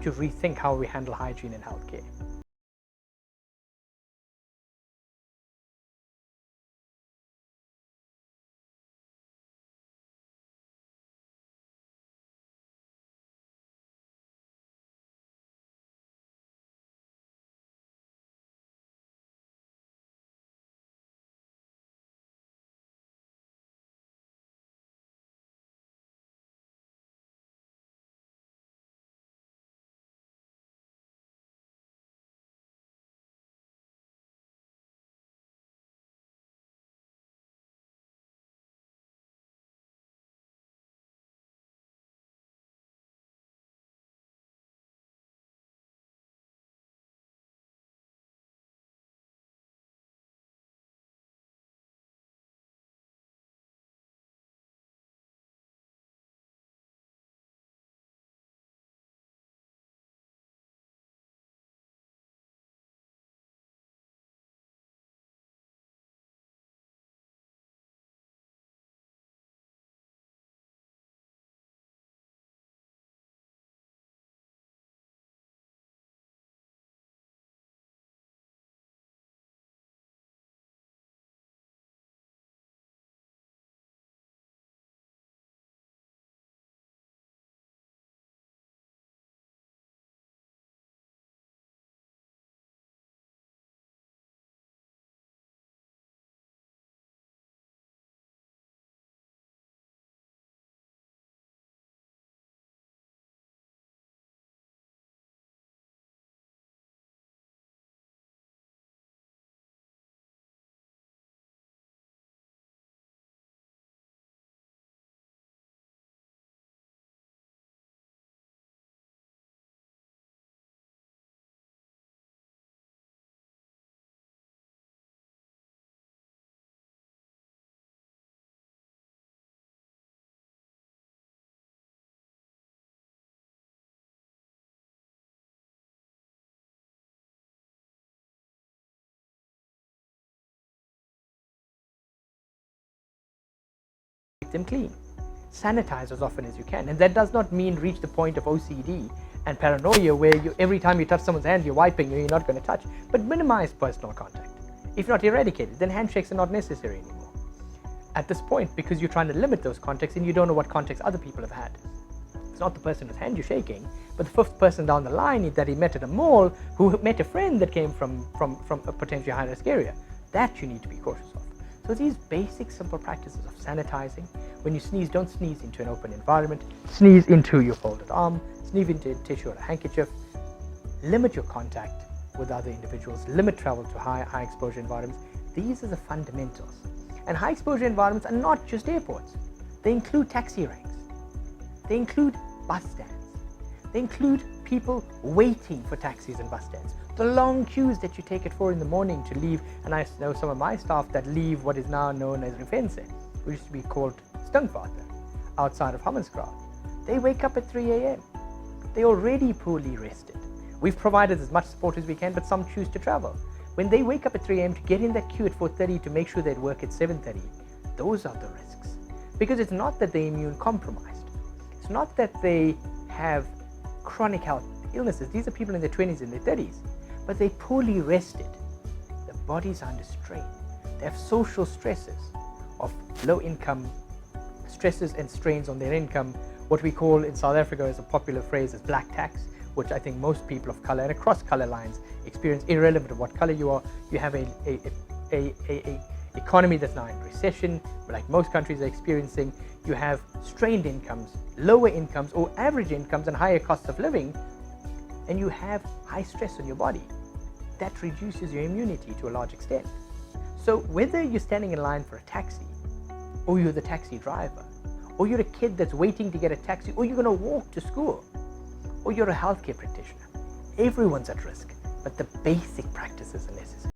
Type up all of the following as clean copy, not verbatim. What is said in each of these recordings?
to rethink how we handle hygiene in healthcare. Keep them clean. Sanitize as often as you can, and that does not mean reach the point of OCD and paranoia where every time you touch someone's hand you're wiping, you're not going to touch, but minimize personal contact. If not eradicate it, then handshakes are not necessary anymore at this point, because you're trying to limit those contacts and you don't know what contacts other people have had. It's not the person whose hand you're shaking, but the fifth person down the line that he met at a mall who met a friend that came from a potentially high risk area. That you need to be cautious of. So these basic simple practices of sanitizing. When you sneeze, don't sneeze into an open environment. Sneeze into your folded arm, sneeze into a tissue or a handkerchief. Limit your contact with other individuals, limit travel to high exposure environments. These are the fundamentals. And high exposure environments are not just airports. They include taxi ranks. They include bus stands. They include people waiting for taxis and bus stands. The long queues that you take at 4 in the morning to leave, and I know some of my staff that leave what is now known as Rifense, which used to be called Stungvater, outside of Hammanskraal. They wake up at 3 a.m. They're already poorly rested. We've provided as much support as we can, but some choose to travel. When they wake up at 3 a.m. to get in that queue at 4:30 to make sure they'd work at 7:30, those are the risks. Because it's not that they're immune compromised. It's not that they have chronic health illnesses. These are people in their 20s and their 30s, but they're poorly rested. Their bodies are under strain. They have social stresses of low income, stresses and strains on their income. What we call in South Africa is a popular phrase is black tax, which I think most people of color and across color lines experience, irrelevant of what color you are. You have a economy that's now in recession, like most countries are experiencing. You have strained incomes, lower incomes or average incomes and higher costs of living, and you have high stress on your body. That reduces your immunity to a large extent. So whether you're standing in line for a taxi, or you're the taxi driver, or you're a kid that's waiting to get a taxi, or you're going to walk to school, or you're a healthcare practitioner, everyone's at risk, but the basic practices are necessary.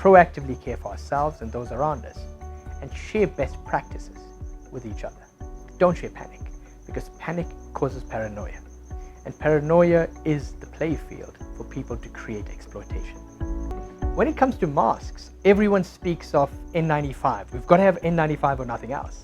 proactively care for ourselves and those around us, and share best practices with each other. Don't share panic, because panic causes paranoia, and paranoia is the playfield for people to create exploitation. When it comes to masks, everyone speaks of N95. We've got to have N95 or nothing else.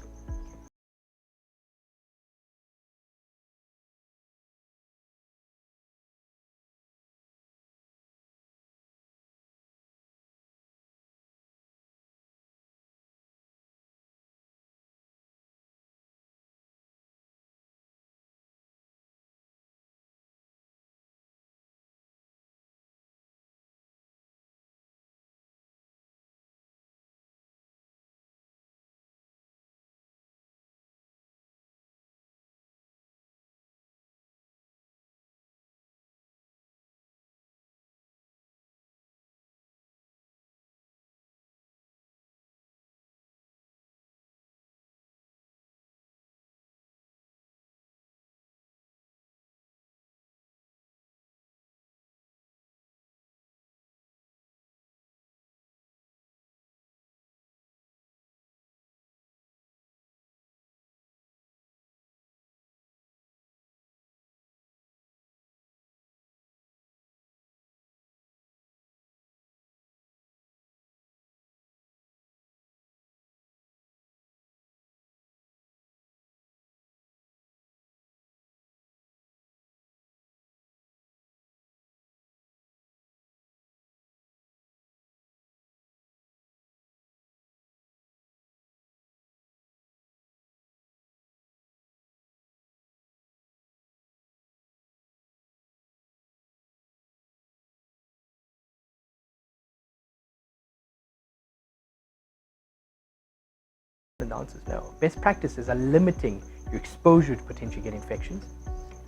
The answer is no. Best practices are limiting your exposure to potentially get infections,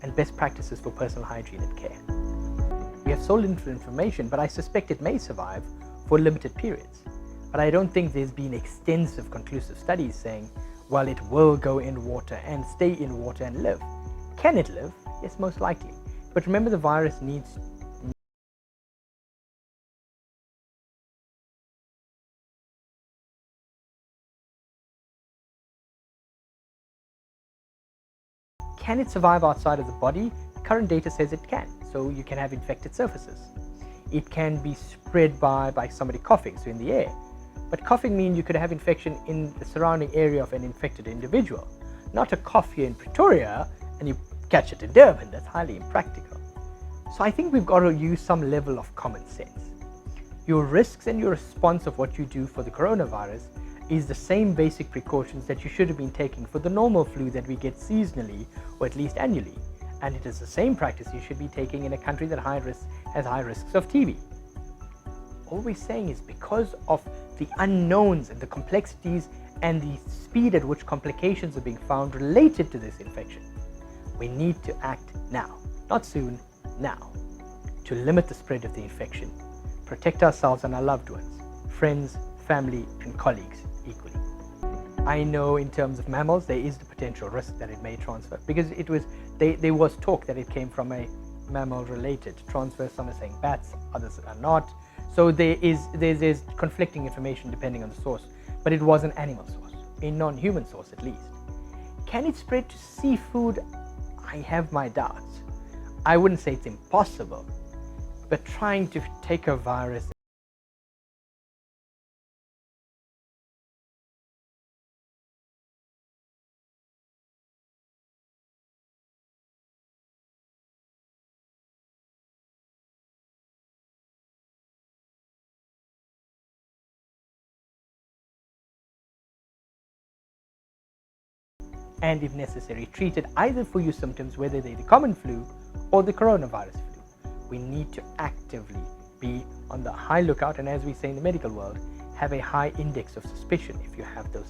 and best practices for personal hygiene and care. We have so little information, but I suspect it may survive for limited periods. But I don't think there's been extensive conclusive studies saying, well, it will go in water and stay in water and live. Can it live? Yes, most likely. But remember, the virus needs Can it survive outside of the body? Current data says it can. So you can have infected surfaces. It can be spread by somebody coughing, so in the air. But coughing means you could have infection in the surrounding area of an infected individual. Not a cough here in Pretoria and you catch it in Durban. That's highly impractical. So I think we've got to use some level of common sense. Your risks and your response of what you do for the coronavirus is the same basic precautions that you should have been taking for the normal flu that we get seasonally or at least annually. And it is the same practice you should be taking in a country that has high risks of TB. All we're saying is because of the unknowns and the complexities and the speed at which complications are being found related to this infection, we need to act now, not soon, now, to limit the spread of the infection, protect ourselves and our loved ones, friends, family, and colleagues equally. I know in terms of mammals, there is the potential risk that it may transfer, because there was talk that it came from a mammal-related transfer. Some are saying bats, others are not. So there's conflicting information depending on the source, but it was an animal source, a non-human source at least. Can it spread to seafood? I have my doubts. I wouldn't say it's impossible, but trying to take a virus and, if necessary, treat it either for your symptoms, whether they're the common flu or the coronavirus flu. We need to actively be on the high lookout, and as we say in the medical world, have a high index of suspicion if you have those symptoms.